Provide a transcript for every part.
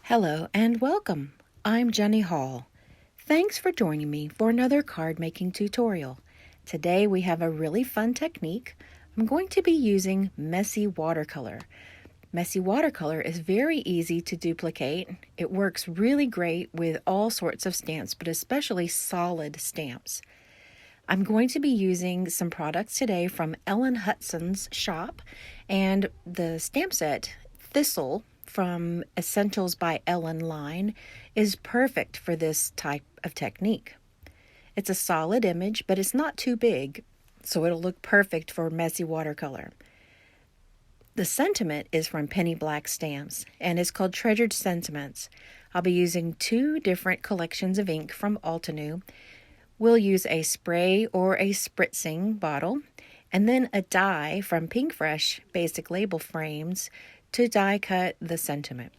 Hello and welcome. I'm Jenny Hall. Thanks for joining me for another card making tutorial. Today we have a really fun technique. I'm going to be using messy watercolor. Messy watercolor is very easy to duplicate. It works really great with all sorts of stamps, but especially solid stamps. I'm going to be using some products today from Hutson's shop, and the stamp set Thistle from Essentials by Ellen line is perfect for this type of technique. It's a solid image, but it's not too big, so it'll look perfect for messy watercolor. The sentiment is from Penny Black Stamps, and it's called Treasured Sentiments. I'll be using 2 different collections of ink from Altenew. We'll use a spray or a spritzing bottle, and then a die from Pinkfresh basic label frames to die cut the sentiment.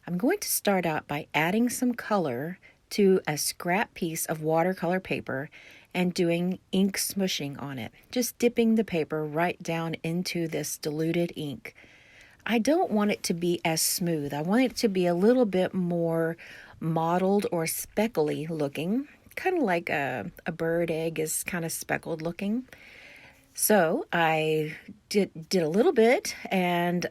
I'm going to start out by adding some color to a scrap piece of watercolor paper and doing ink smooshing on it, just dipping the paper right down into this diluted ink. I don't want it to be as smooth. I want it to be a little bit more mottled or speckly looking, kind of like a bird egg is kind of speckled looking. So I did a little bit, and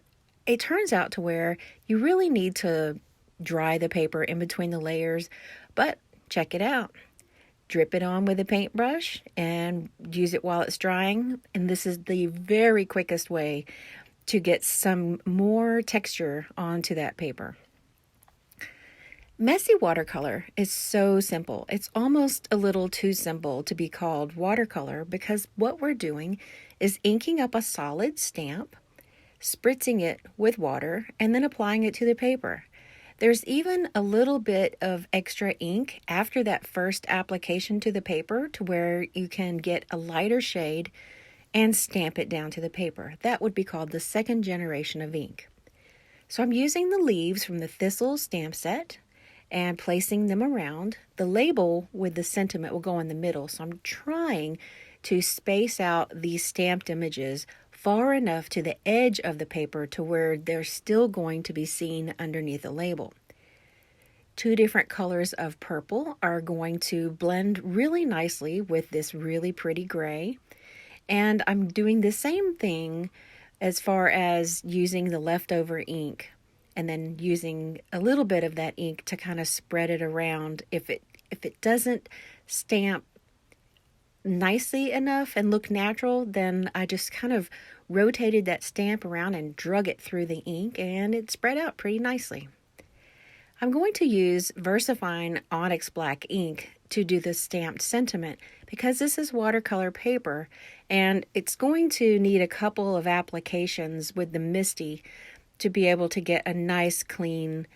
it turns out to where you really need to dry the paper in between the layers, but check it out. Drip it on with a paintbrush and use it while it's drying, and this is the very quickest way to get some more texture onto that paper. Messy watercolor is so simple. It's almost a little too simple to be called watercolor because what we're doing is inking up a solid stamp, spritzing it with water, and then applying it to the paper. There's even a little bit of extra ink after that first application to the paper to where you can get a lighter shade and stamp it down to the paper. That would be called the second generation of ink. So I'm using the leaves from the Thistle stamp set and placing them around. The label with the sentiment will go in the middle, so I'm trying to space out these stamped images far enough to the edge of the paper to where they're still going to be seen underneath the label. 2 different colors of purple are going to blend really nicely with this really pretty gray, and I'm doing the same thing as far as using the leftover ink and then using a little bit of that ink to kind of spread it around. If it doesn't stamp nicely enough and look natural, then I just kind of rotated that stamp around and drug it through the ink, and it spread out pretty nicely. I'm going to use VersaFine Onyx black ink to do the stamped sentiment because this is watercolor paper, and it's going to need a couple of applications with the MISTI to be able to get a nice, clean,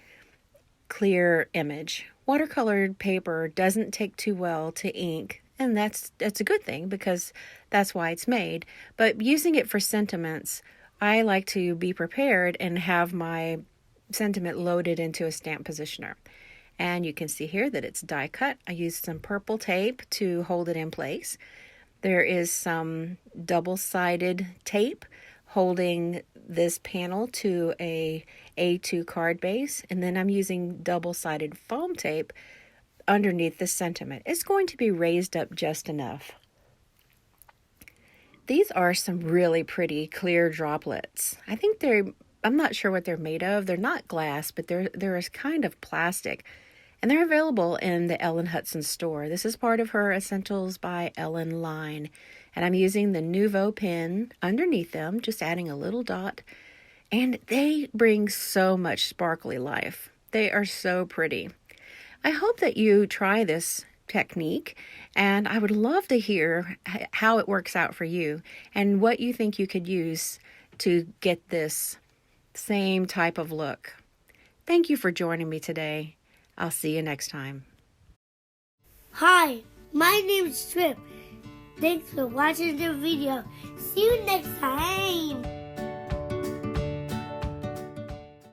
clear image. Watercolored paper doesn't take too well to ink, and that's a good thing because that's why it's made. But using it for sentiments, I like to be prepared and have my sentiment loaded into a stamp positioner. And you can see here that it's die cut. I used some purple tape to hold it in place. There is some double-sided tape holding this panel to a A2 card base, and then I'm using double-sided foam tape underneath the sentiment. It's going to be raised up just enough. These are some really pretty clear droplets. I'm not sure what they're made of. They're not glass, but they're a kind of plastic, and they're available in the Hutson store. This is part of her Essentials by Ellen line. And I'm using the Nouveau pen underneath them, just adding a little dot. And they bring so much sparkly life. They are so pretty. I hope that you try this technique, and I would love to hear how it works out for you and what you think you could use to get this same type of look. Thank you for joining me today. I'll see you next time. Hi, my name is Trip. Thanks for watching the video. See you next time.